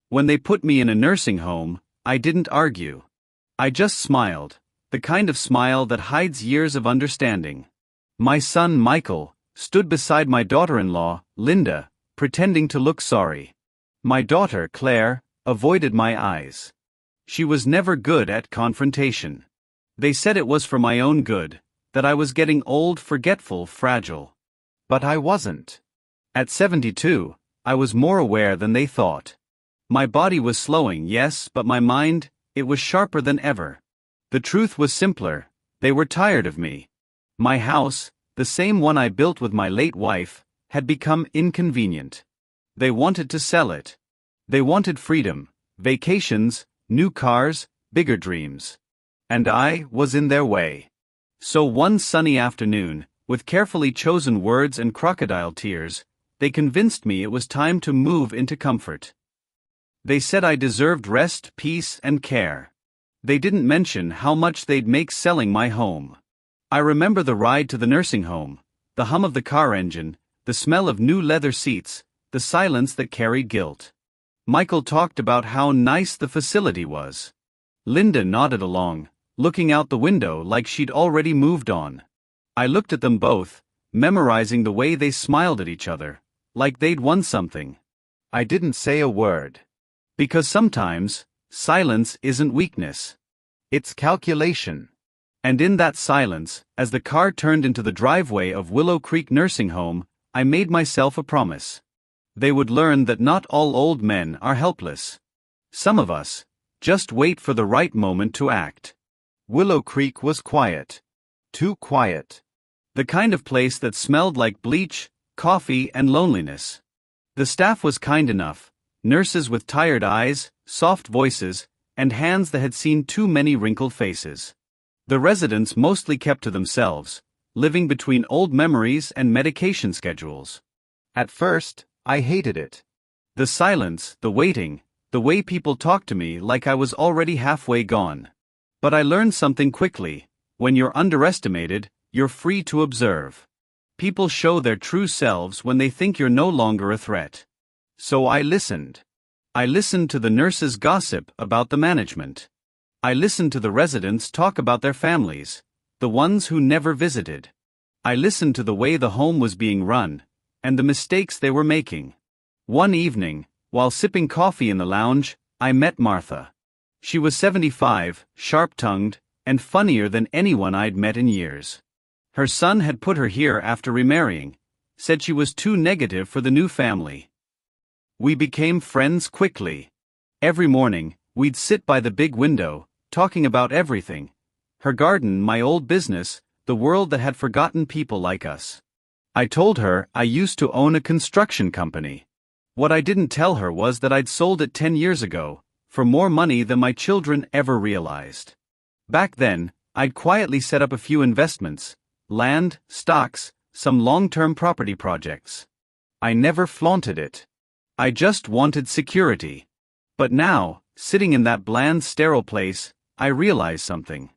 When they put me in a nursing home, I didn't argue. I just smiled, the kind of smile that hides years of understanding. My son Michael stood beside my daughter-in-law, Linda, pretending to look sorry. My daughter, Claire, avoided my eyes. She was never good at confrontation. They said it was for my own good, that I was getting old, forgetful, fragile. But I wasn't. At 72, I was more aware than they thought. My body was slowing, yes, but my mind, it was sharper than ever. The truth was simpler: they were tired of me. My house, the same one I built with my late wife, had become inconvenient. They wanted to sell it. They wanted freedom, vacations, new cars, bigger dreams. And I was in their way. So one sunny afternoon, with carefully chosen words and crocodile tears, they convinced me it was time to move into comfort. They said I deserved rest, peace, and care. They didn't mention how much they'd make selling my home. I remember the ride to the nursing home, the hum of the car engine, the smell of new leather seats, the silence that carried guilt. Michael talked about how nice the facility was. Linda nodded along, looking out the window like she'd already moved on. I looked at them both, memorizing the way they smiled at each other, like they'd won something. I didn't say a word. Because sometimes, silence isn't weakness. It's calculation. And in that silence, as the car turned into the driveway of Willow Creek Nursing Home, I made myself a promise. They would learn that not all old men are helpless. Some of us just wait for the right moment to act. Willow Creek was quiet. Too quiet. The kind of place that smelled like bleach, coffee, and loneliness. The staff was kind enough. Nurses with tired eyes, soft voices, and hands that had seen too many wrinkled faces. The residents mostly kept to themselves, living between old memories and medication schedules. At first, I hated it. The silence, the waiting, the way people talked to me like I was already halfway gone. But I learned something quickly: when you're underestimated, you're free to observe. People show their true selves when they think you're no longer a threat. So I listened. I listened to the nurses' gossip about the management. I listened to the residents talk about their families, the ones who never visited. I listened to the way the home was being run, and the mistakes they were making. One evening, while sipping coffee in the lounge, I met Martha. She was 75, sharp-tongued, and funnier than anyone I'd met in years. Her son had put her here after remarrying, said she was too negative for the new family. We became friends quickly. Every morning, we'd sit by the big window, talking about everything: her garden, my old business, the world that had forgotten people like us. I told her I used to own a construction company. What I didn't tell her was that I'd sold it 10 years ago, for more money than my children ever realized. Back then, I'd quietly set up a few investments: land, stocks, some long-term property projects. I never flaunted it. I just wanted security. But now, sitting in that bland, sterile place, I realized something.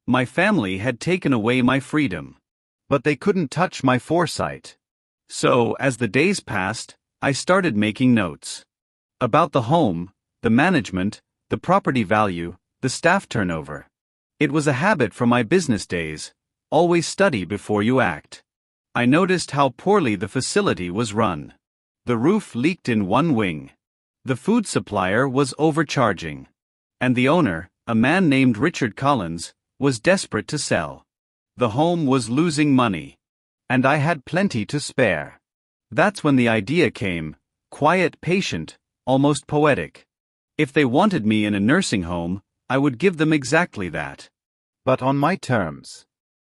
My family had taken away my freedom. But they couldn't touch my foresight. So, as the days passed, I started making notes. About the home, the management, the property value, the staff turnover. It was a habit from my business days: always study before you act. I noticed how poorly the facility was run. The roof leaked in one wing. The food supplier was overcharging. And the owner, a man named Richard Collins, was desperate to sell. The home was losing money. And I had plenty to spare. That's when the idea came: quiet, patient, almost poetic. If they wanted me in a nursing home, I would give them exactly that. But on my terms.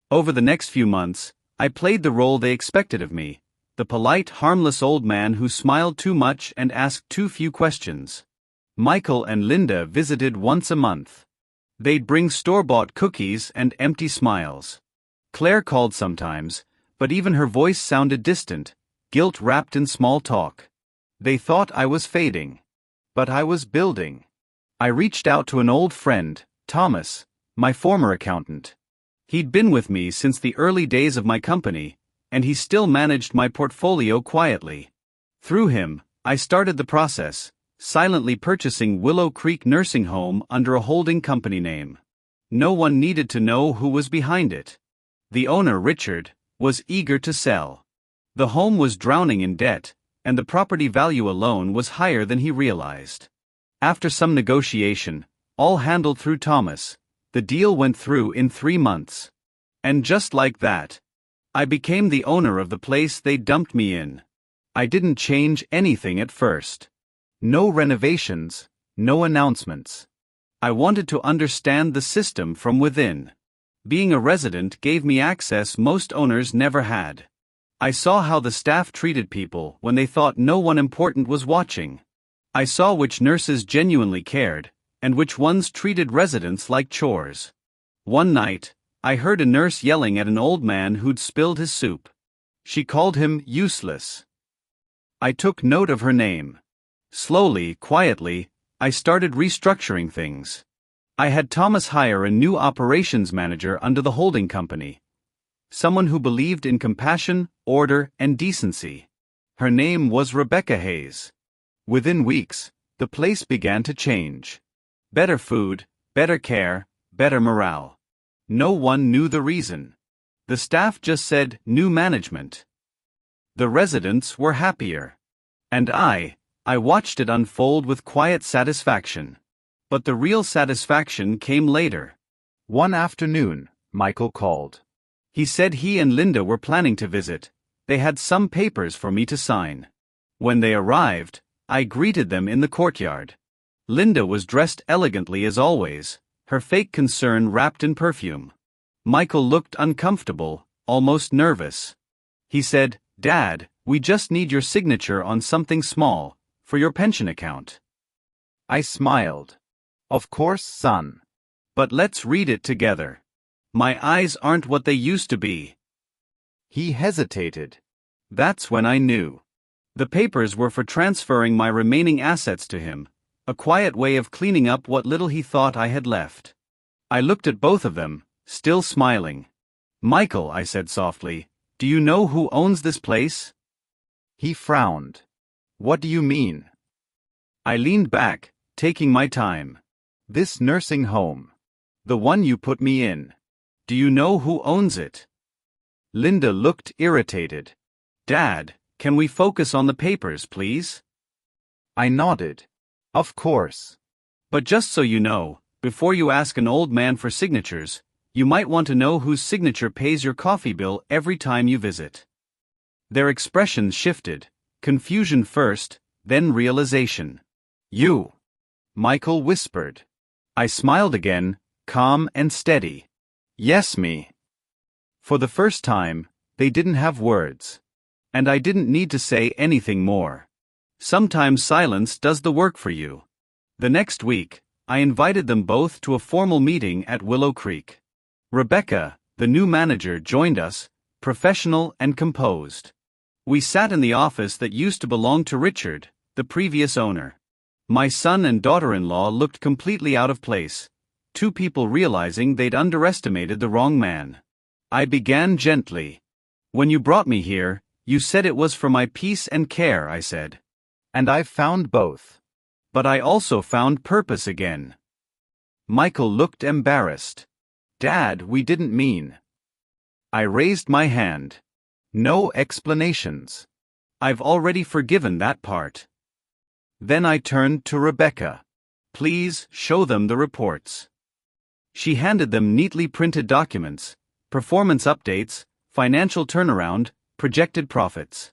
Over the next few months, I played the role they expected of me: the polite, harmless old man who smiled too much and asked too few questions. Michael and Linda visited once a month. They'd bring store-bought cookies and empty smiles. Claire called sometimes, but even her voice sounded distant, guilt wrapped in small talk. They thought I was fading. But I was building. I reached out to an old friend, Thomas, my former accountant. He'd been with me since the early days of my company, and he still managed my portfolio quietly. Through him, I started the process, silently purchasing Willow Creek Nursing Home under a holding company name. No one needed to know who was behind it. The owner, Richard, was eager to sell. The home was drowning in debt, and the property value alone was higher than he realized. After some negotiation, all handled through Thomas, the deal went through in 3 months. And just like that, I became the owner of the place they dumped me in. I didn't change anything at first. No renovations, no announcements. I wanted to understand the system from within. Being a resident gave me access most owners never had. I saw how the staff treated people when they thought no one important was watching. I saw which nurses genuinely cared, and which ones treated residents like chores. One night, I heard a nurse yelling at an old man who'd spilled his soup. She called him useless. I took note of her name. Slowly, quietly, I started restructuring things. I had Thomas hire a new operations manager under the holding company. Someone who believed in compassion, order, and decency. Her name was Rebecca Hayes. Within weeks, the place began to change. Better food, better care, better morale. No one knew the reason. The staff just said, new management. The residents were happier. And I watched it unfold with quiet satisfaction. But the real satisfaction came later. One afternoon, Michael called. He said he and Linda were planning to visit. They had some papers for me to sign. When they arrived, I greeted them in the courtyard. Linda was dressed elegantly as always, her fake concern wrapped in perfume. Michael looked uncomfortable, almost nervous. He said, "Dad, we just need your signature on something small, for your pension account." I smiled. "Of course, son. But let's read it together. My eyes aren't what they used to be." He hesitated. That's when I knew. The papers were for transferring my remaining assets to him, a quiet way of cleaning up what little he thought I had left. I looked at both of them, still smiling. "Michael," I said softly, "do you know who owns this place?" He frowned. "What do you mean?" I leaned back, taking my time. "This nursing home. The one you put me in. Do you know who owns it?" Linda looked irritated. "Dad, can we focus on the papers, please?" I nodded. "Of course. But just so you know, before you ask an old man for signatures, you might want to know whose signature pays your coffee bill every time you visit." Their expressions shifted, confusion first, then realization. "You," Michael whispered. I smiled again, calm and steady. "Yes, me." For the first time, they didn't have words. And I didn't need to say anything more. Sometimes silence does the work for you. The next week, I invited them both to a formal meeting at Willow Creek. Rebecca, the new manager, joined us, professional and composed. We sat in the office that used to belong to Richard, the previous owner. My son and daughter-in-law looked completely out of place, two people realizing they'd underestimated the wrong man. I began gently. "When you brought me here, you said it was for my peace and care," I said. "And I've found both. But I also found purpose again." Michael looked embarrassed. "Dad, we didn't mean." I raised my hand. "No explanations. I've already forgiven that part." Then I turned to Rebecca. "Please, show them the reports." She handed them neatly printed documents, performance updates, financial turnaround, projected profits.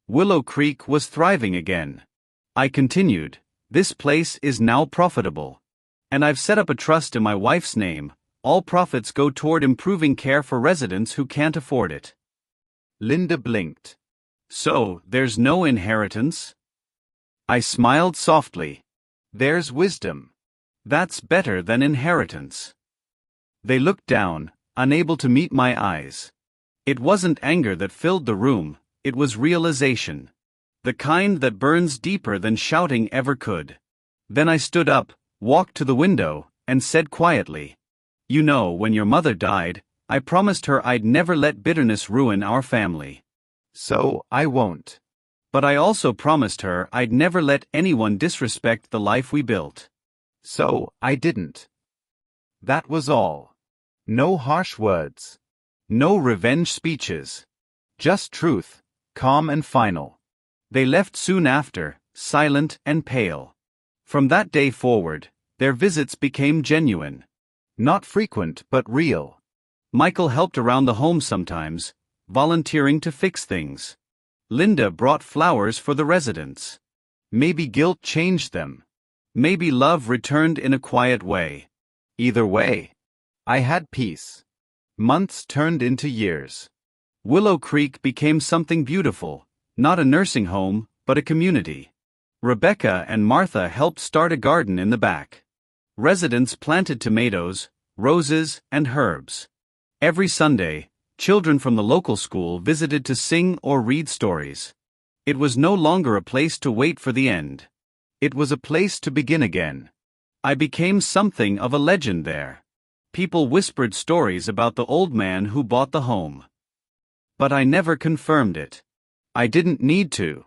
Willow Creek was thriving again. I continued, "This place is now profitable. And I've set up a trust in my wife's name. All profits go toward improving care for residents who can't afford it." Linda blinked. "So, there's no inheritance?" I smiled softly. "There's wisdom. That's better than inheritance." They looked down, unable to meet my eyes. It wasn't anger that filled the room, it was realization. The kind that burns deeper than shouting ever could. Then I stood up, walked to the window, and said quietly, "You know, when your mother died, I promised her I'd never let bitterness ruin our family. So, I won't. But I also promised her I'd never let anyone disrespect the life we built. So, I didn't. That was all. No harsh words. No revenge speeches. Just truth, calm and final. They left soon after, silent and pale. From that day forward, their visits became genuine. Not frequent, but real. Michael helped around the home sometimes, volunteering to fix things. Linda brought flowers for the residents. Maybe guilt changed them. Maybe love returned in a quiet way. Either way, I had peace. Months turned into years. Willow Creek became something beautiful, not a nursing home, but a community. Rebecca and Martha helped start a garden in the back. Residents planted tomatoes, roses, and herbs. Every Sunday, children from the local school visited to sing or read stories. It was no longer a place to wait for the end. It was a place to begin again. I became something of a legend there. People whispered stories about the old man who bought the home. But I never confirmed it. I didn't need to.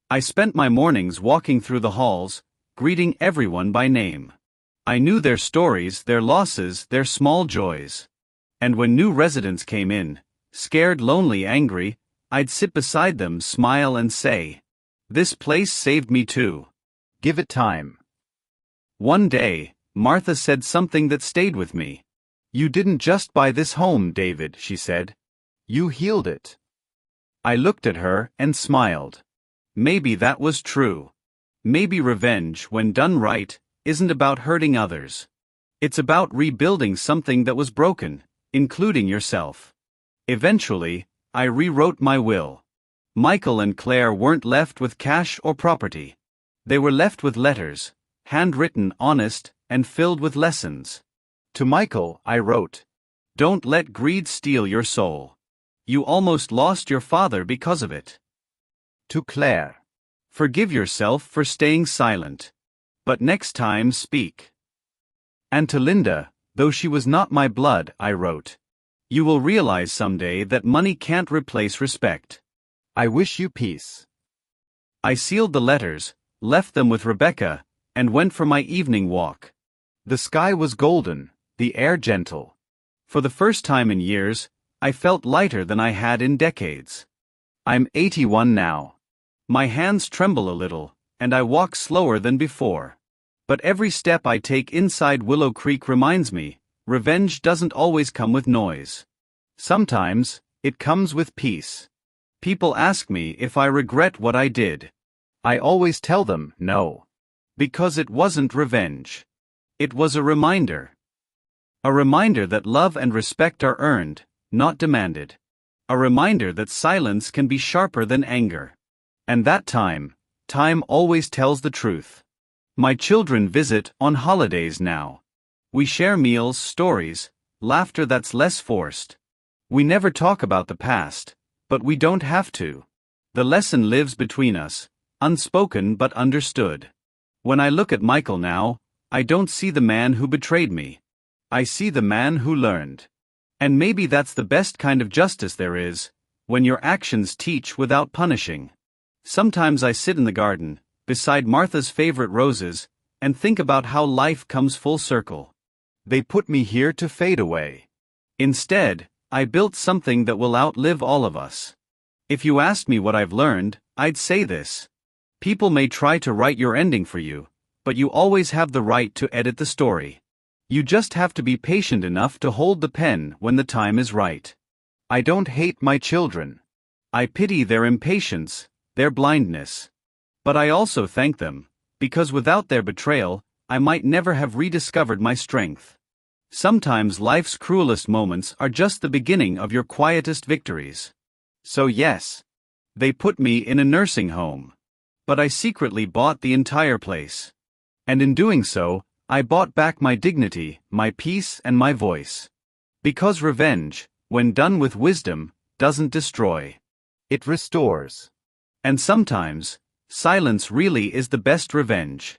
I spent my mornings walking through the halls, greeting everyone by name. I knew their stories, their losses, their small joys. And when new residents came in, scared, lonely, angry, I'd sit beside them, smile and say, "This place saved me too. Give it time." One day, Martha said something that stayed with me. "You didn't just buy this home, David," she said. "You healed it." I looked at her and smiled. Maybe that was true. Maybe revenge, when done right, isn't about hurting others. It's about rebuilding something that was broken, including yourself. Eventually, I rewrote my will. Michael and Claire weren't left with cash or property. They were left with letters, handwritten, honest, and filled with lessons. To Michael, I wrote, "Don't let greed steal your soul. You almost lost your father because of it." To Claire, "Forgive yourself for staying silent. But next time speak." And to Linda, though she was not my blood, I wrote, "You will realize someday that money can't replace respect. I wish you peace." I sealed the letters, left them with Rebecca, and went for my evening walk. The sky was golden, the air gentle. For the first time in years, I felt lighter than I had in decades. I'm 81 now. My hands tremble a little, and I walk slower than before. But every step I take inside Willow Creek reminds me, revenge doesn't always come with noise. Sometimes, it comes with peace. People ask me if I regret what I did. I always tell them, no. Because it wasn't revenge. It was a reminder. A reminder that love and respect are earned, not demanded. A reminder that silence can be sharper than anger. And that time always tells the truth. My children visit on holidays now. We share meals, stories, laughter that's less forced. We never talk about the past, but we don't have to. The lesson lives between us, unspoken but understood. When I look at Michael now, I don't see the man who betrayed me. I see the man who learned. And maybe that's the best kind of justice there is, when your actions teach without punishing. Sometimes I sit in the garden, beside Martha's favorite roses, and think about how life comes full circle. They put me here to fade away. Instead, I built something that will outlive all of us. If you asked me what I've learned, I'd say this. People may try to write your ending for you, but you always have the right to edit the story. You just have to be patient enough to hold the pen when the time is right. I don't hate my children. I pity their impatience, their blindness. But I also thank them, because without their betrayal, I might never have rediscovered my strength. Sometimes life's cruelest moments are just the beginning of your quietest victories. So yes, they put me in a nursing home. But I secretly bought the entire place. And in doing so, I bought back my dignity, my peace, and my voice. Because revenge, when done with wisdom, doesn't destroy. It restores. And sometimes, silence really is the best revenge.